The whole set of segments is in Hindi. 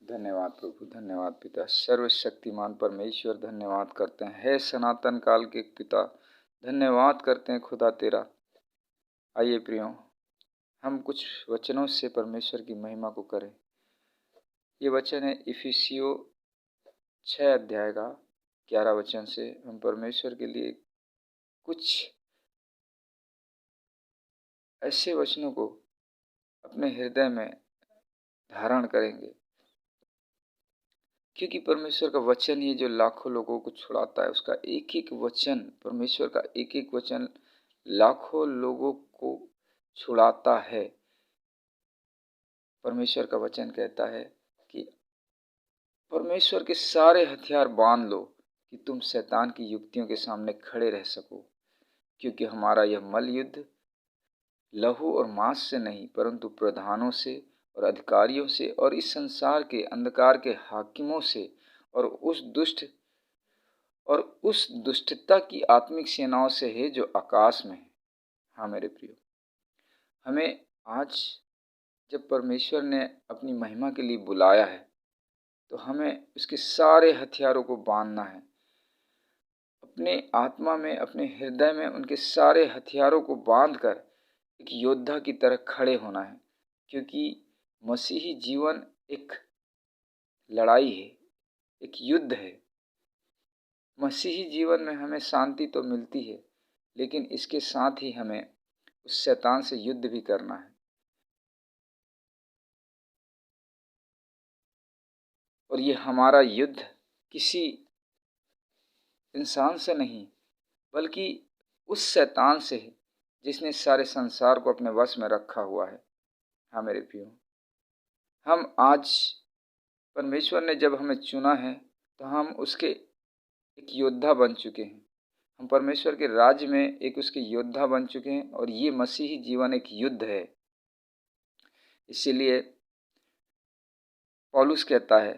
धन्यवाद प्रभु, धन्यवाद पिता। सर्वशक्तिमान परमेश्वर धन्यवाद करते हैं, हे सनातन काल के पिता, धन्यवाद करते हैं खुदा तेरा। आइए प्रियो, हम कुछ वचनों से परमेश्वर की महिमा को करें। ये वचन है इफिसियों 6 अध्याय का 11 वचन से। हम परमेश्वर के लिए कुछ ऐसे वचनों को अपने हृदय में धारण करेंगे, क्योंकि परमेश्वर का वचन ही जो लाखों लोगों को छुड़ाता है। उसका एक एक वचन, परमेश्वर का एक एक वचन लाखों लोगों को छुड़ाता है। परमेश्वर का वचन कहता है कि परमेश्वर के सारे हथियार बांध लो कि तुम शैतान की युक्तियों के सामने खड़े रह सको, क्योंकि हमारा यह मल युद्ध लहू और मांस से नहीं, परंतु प्रधानों से और अधिकारियों से और इस संसार के अंधकार के हाकिमों से और उस दुष्टता की आत्मिक सेनाओं से है जो आकाश में है। हाँ मेरे प्रियो, हमें आज जब परमेश्वर ने अपनी महिमा के लिए बुलाया है, तो हमें उसके सारे हथियारों को बांधना है। अपने आत्मा में, अपने हृदय में उनके सारे हथियारों को बांधकर एक योद्धा की तरह खड़े होना है, क्योंकि मसीही जीवन एक लड़ाई है, एक युद्ध है। मसीही जीवन में हमें शांति तो मिलती है, लेकिन इसके साथ ही हमें उस शैतान से युद्ध भी करना है। और ये हमारा युद्ध किसी इंसान से नहीं, बल्कि उस शैतान से है जिसने सारे संसार को अपने वश में रखा हुआ है। हाँ मेरे प्रियो, हम आज परमेश्वर ने जब हमें चुना है, तो हम उसके एक योद्धा बन चुके हैं। हम परमेश्वर के राज्य में एक उसके योद्धा बन चुके हैं, और ये मसीही जीवन एक युद्ध है। इसीलिए पौलुस कहता है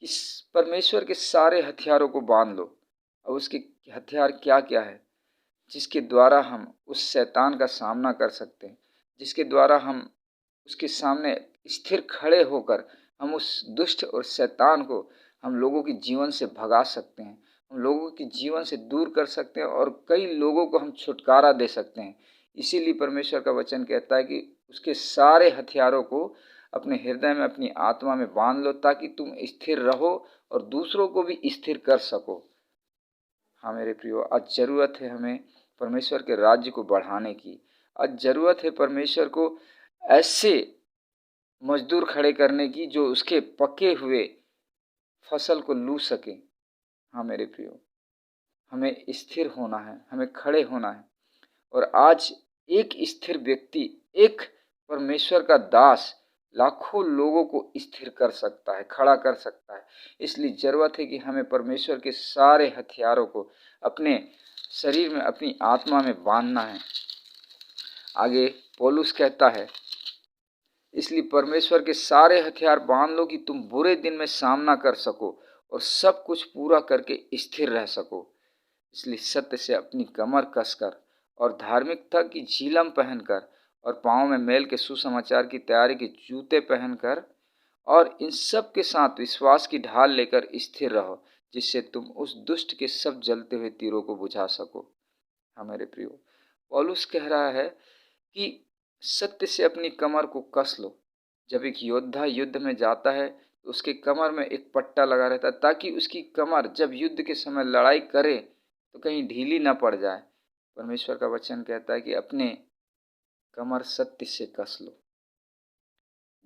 कि परमेश्वर के सारे हथियारों को बांध लो। और उसके हथियार क्या क्या है, जिसके द्वारा हम उस शैतान का सामना कर सकते हैं, जिसके द्वारा हम उसके सामने स्थिर खड़े होकर हम उस दुष्ट और शैतान को हम लोगों के जीवन से भगा सकते हैं, हम लोगों के जीवन से दूर कर सकते हैं, और कई लोगों को हम छुटकारा दे सकते हैं। इसीलिए परमेश्वर का वचन कहता है कि उसके सारे हथियारों को अपने हृदय में, अपनी आत्मा में बांध लो, ताकि तुम स्थिर रहो और दूसरों को भी स्थिर कर सको। हाँ मेरे प्रियो, आज ज़रूरत है हमें परमेश्वर के राज्य को बढ़ाने की। आज ज़रूरत है परमेश्वर को ऐसे मजदूर खड़े करने की जो उसके पके हुए फसल को लू सके। हाँ मेरे प्रियो, हमें स्थिर होना है, हमें खड़े होना है। और आज एक स्थिर व्यक्ति, एक परमेश्वर का दास लाखों लोगों को स्थिर कर सकता है, खड़ा कर सकता है। इसलिए ज़रूरत है कि हमें परमेश्वर के सारे हथियारों को अपने शरीर में, अपनी आत्मा में बांधना है। आगे पौलुस कहता है, इसलिए परमेश्वर के सारे हथियार बांध लो कि तुम बुरे दिन में सामना कर सको और सब कुछ पूरा करके स्थिर रह सको। इसलिए सत्य से अपनी कमर कसकर और धार्मिकता की झिलम पहनकर और पाँव में मेल के सुसमाचार की तैयारी के जूते पहनकर और इन सब के साथ विश्वास की ढाल लेकर स्थिर रहो, जिससे तुम उस दुष्ट के सब जलते हुए तीरों को बुझा सको। हाँ मेरे प्रियो, पौलुस कह रहा है कि सत्य से अपनी कमर को कस लो। जब एक योद्धा युद्ध में जाता है, तो उसके कमर में एक पट्टा लगा रहता है, ताकि उसकी कमर जब युद्ध के समय लड़ाई करे तो कहीं ढीली ना पड़ जाए। परमेश्वर का वचन कहता है कि अपने कमर सत्य से कस लो,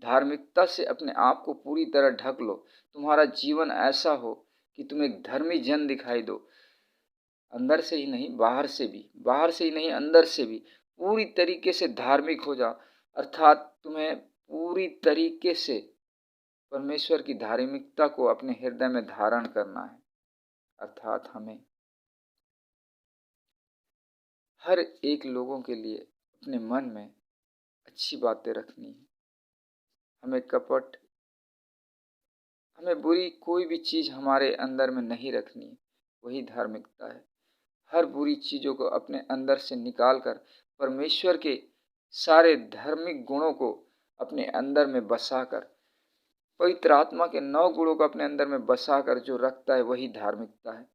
धार्मिकता से अपने आप को पूरी तरह ढक लो। तुम्हारा जीवन ऐसा हो कि तुम एक धर्मी जन दिखाई दो, अंदर से ही नहीं बाहर से भी, बाहर से ही नहीं अंदर से भी। पूरी तरीके से धार्मिक हो जाओ, अर्थात तुम्हें पूरी तरीके से परमेश्वर की धार्मिकता को अपने हृदय में धारण करना है। अर्थात हमें हर एक लोगों के लिए अपने मन में अच्छी बातें रखनी है। हमें कपट, हमें बुरी कोई भी चीज़ हमारे अंदर में नहीं रखनी है। वही धार्मिकता है। हर बुरी चीज़ों को अपने अंदर से निकाल कर परमेश्वर के सारे धार्मिक गुणों को अपने अंदर में बसा कर पवित्र आत्मा के 9 गुणों को अपने अंदर में बसा कर जो रखता है वही धार्मिकता है।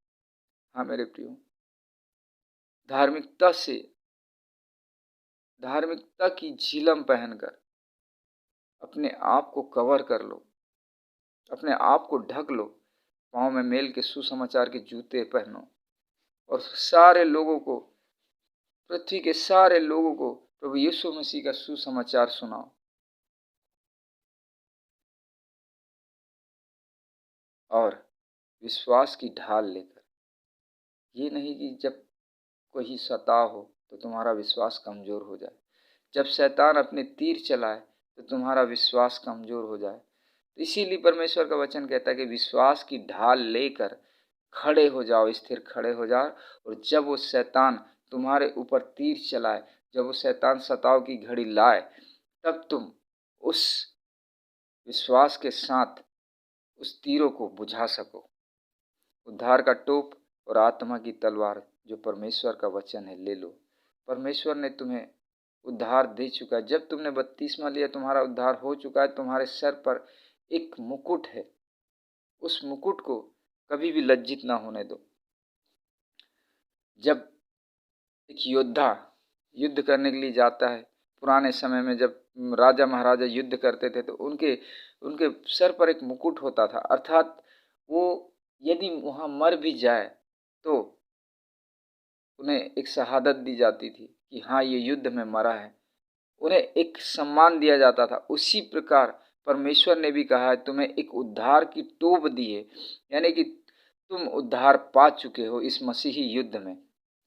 हाँ मेरे प्रियो, धार्मिकता की झिलम पहनकर अपने आप को कवर कर लो, अपने आप को ढक लो, पाँव में मेल के सुसमाचार के जूते पहनो और सारे लोगों को, पृथ्वी के सारे लोगों को प्रभु यीशु मसीह का सुसमाचार सुनाओ। और विश्वास की ढाल लेकर, ये नहीं कि जब कोई सता हो तो तुम्हारा विश्वास कमज़ोर हो जाए, जब शैतान अपने तीर चलाए तो तुम्हारा विश्वास कमज़ोर हो जाए। तो इसीलिए परमेश्वर का वचन कहता है कि विश्वास की ढाल लेकर खड़े हो जाओ, स्थिर खड़े हो जाओ। और जब वो शैतान तुम्हारे ऊपर तीर चलाए, जब वो शैतान सताव की घड़ी लाए, तब तुम उस विश्वास के साथ उस तीरों को बुझा सको। उद्धार का टोप और आत्मा की तलवार जो परमेश्वर का वचन है ले लो। परमेश्वर ने तुम्हें उद्धार दे चुका है। जब तुमने बपतिस्मा लिया तुम्हारा उद्धार हो चुका है। तुम्हारे सर पर एक मुकुट है, उस मुकुट को कभी भी लज्जित ना होने दो। जब एक योद्धा युद्ध करने के लिए जाता है, पुराने समय में जब राजा महाराजा युद्ध करते थे तो उनके उनके सर पर एक मुकुट होता था, अर्थात वो यदि वहाँ मर भी जाए तो उन्हें एक शहादत दी जाती थी कि हाँ ये युद्ध में मरा है, उन्हें एक सम्मान दिया जाता था। उसी प्रकार परमेश्वर ने भी कहा है तुम्हें एक उद्धार की टोप दी है, यानी कि तुम उद्धार पा चुके हो इस मसीही युद्ध में।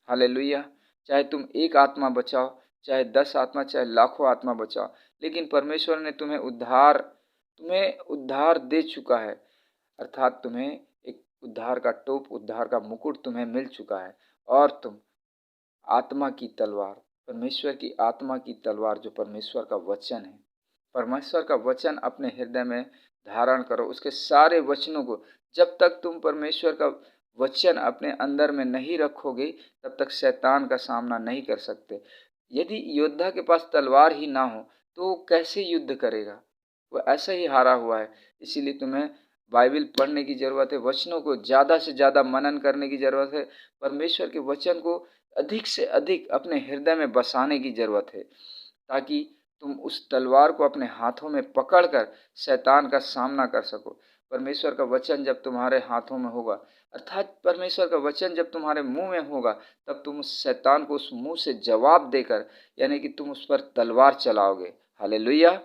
हालेलुया। चाहे तुम एक आत्मा बचाओ, चाहे 10 आत्मा, चाहे लाखों आत्मा बचाओ, लेकिन परमेश्वर ने तुम्हें उद्धार दे चुका है, अर्थात तुम्हें एक उद्धार का टोप, उद्धार का मुकुट तुम्हें मिल चुका है। और तुम आत्मा की तलवार, परमेश्वर की आत्मा की तलवार जो परमेश्वर का वचन है, परमेश्वर का वचन अपने हृदय में धारण करो। उसके सारे वचनों को, जब तक तुम परमेश्वर का वचन अपने अंदर में नहीं रखोगे तब तक शैतान का सामना नहीं कर सकते। यदि योद्धा के पास तलवार ही ना हो तो वो कैसे युद्ध करेगा, वो ऐसा ही हारा हुआ है। इसीलिए तुम्हें बाइबल पढ़ने की ज़रूरत है, वचनों को ज़्यादा से ज़्यादा मनन करने की ज़रूरत है, परमेश्वर के वचन को अधिक से अधिक अपने हृदय में बसाने की ज़रूरत है, ताकि तुम उस तलवार को अपने हाथों में पकड़कर शैतान का सामना कर सको। परमेश्वर का वचन जब तुम्हारे हाथों में होगा, अर्थात परमेश्वर का वचन जब तुम्हारे मुंह में होगा, तब तुम उस शैतान को उस मुंह से जवाब देकर, यानी कि तुम उस पर तलवार चलाओगे। हालेलुया।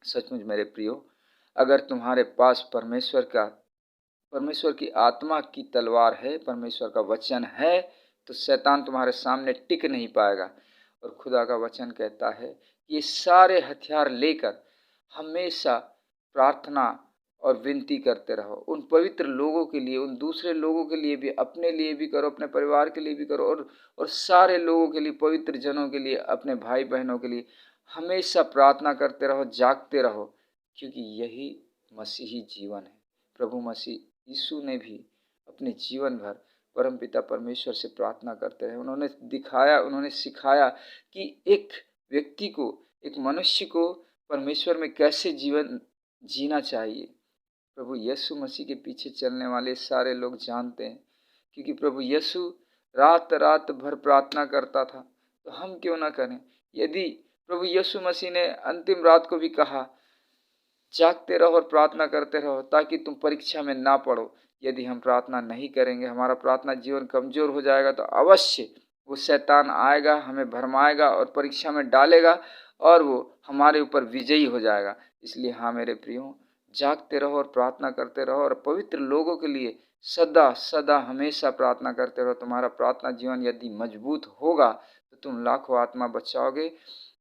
सचमुच मेरे प्रियो, अगर तुम्हारे पास परमेश्वर की आत्मा की तलवार है, परमेश्वर का वचन है, तो शैतान तुम्हारे सामने टिक नहीं पाएगा। और खुदा का वचन कहता है कि ये सारे हथियार लेकर हमेशा प्रार्थना और विनती करते रहो, उन पवित्र लोगों के लिए, उन दूसरे लोगों के लिए भी, अपने लिए भी करो, अपने परिवार के लिए भी करो, और सारे लोगों के लिए, पवित्र जनों के लिए, अपने भाई बहनों के लिए हमेशा प्रार्थना करते रहो, जागते रहो, क्योंकि यही मसीही जीवन है। प्रभु मसीह यीशु ने भी अपने जीवन भर परमपिता परमेश्वर से प्रार्थना करते रहे। उन्होंने सिखाया कि एक व्यक्ति को, एक मनुष्य को परमेश्वर में कैसे जीवन जीना चाहिए। प्रभु यीशु मसीह के पीछे चलने वाले सारे लोग जानते हैं, क्योंकि प्रभु यीशु रात रात भर प्रार्थना करता था, तो हम क्यों ना करें। यदि प्रभु यीशु मसीह ने अंतिम रात को भी कहा जागते रहो और प्रार्थना करते रहो ताकि तुम परीक्षा में ना पड़ो। यदि हम प्रार्थना नहीं करेंगे, हमारा प्रार्थना जीवन कमजोर हो जाएगा, तो अवश्य वो शैतान आएगा, हमें भरमाएगा और परीक्षा में डालेगा, और वो हमारे ऊपर विजयी हो जाएगा। इसलिए हाँ मेरे प्रियो, जागते रहो और प्रार्थना करते रहो, और पवित्र लोगों के लिए सदा सदा हमेशा प्रार्थना करते रहो। तुम्हारा प्रार्थना जीवन यदि मजबूत होगा तो तुम लाखों आत्मा बचाओगे,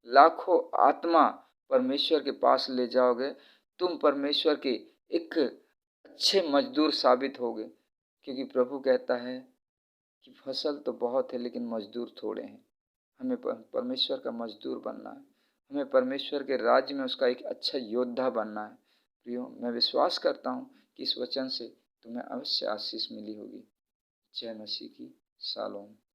लाखों आत्मा परमेश्वर के पास ले जाओगे। तुम परमेश्वर के एक अच्छे मजदूर साबित होगे, क्योंकि प्रभु कहता है कि फसल तो बहुत है लेकिन मजदूर थोड़े हैं। हमें परमेश्वर का मजदूर बनना है, हमें परमेश्वर के राज्य में उसका एक अच्छा योद्धा बनना है। प्रियो, मैं विश्वास करता हूँ कि इस वचन से तुम्हें अवश्य आशीष मिली होगी। जय मसीह की। शालोम।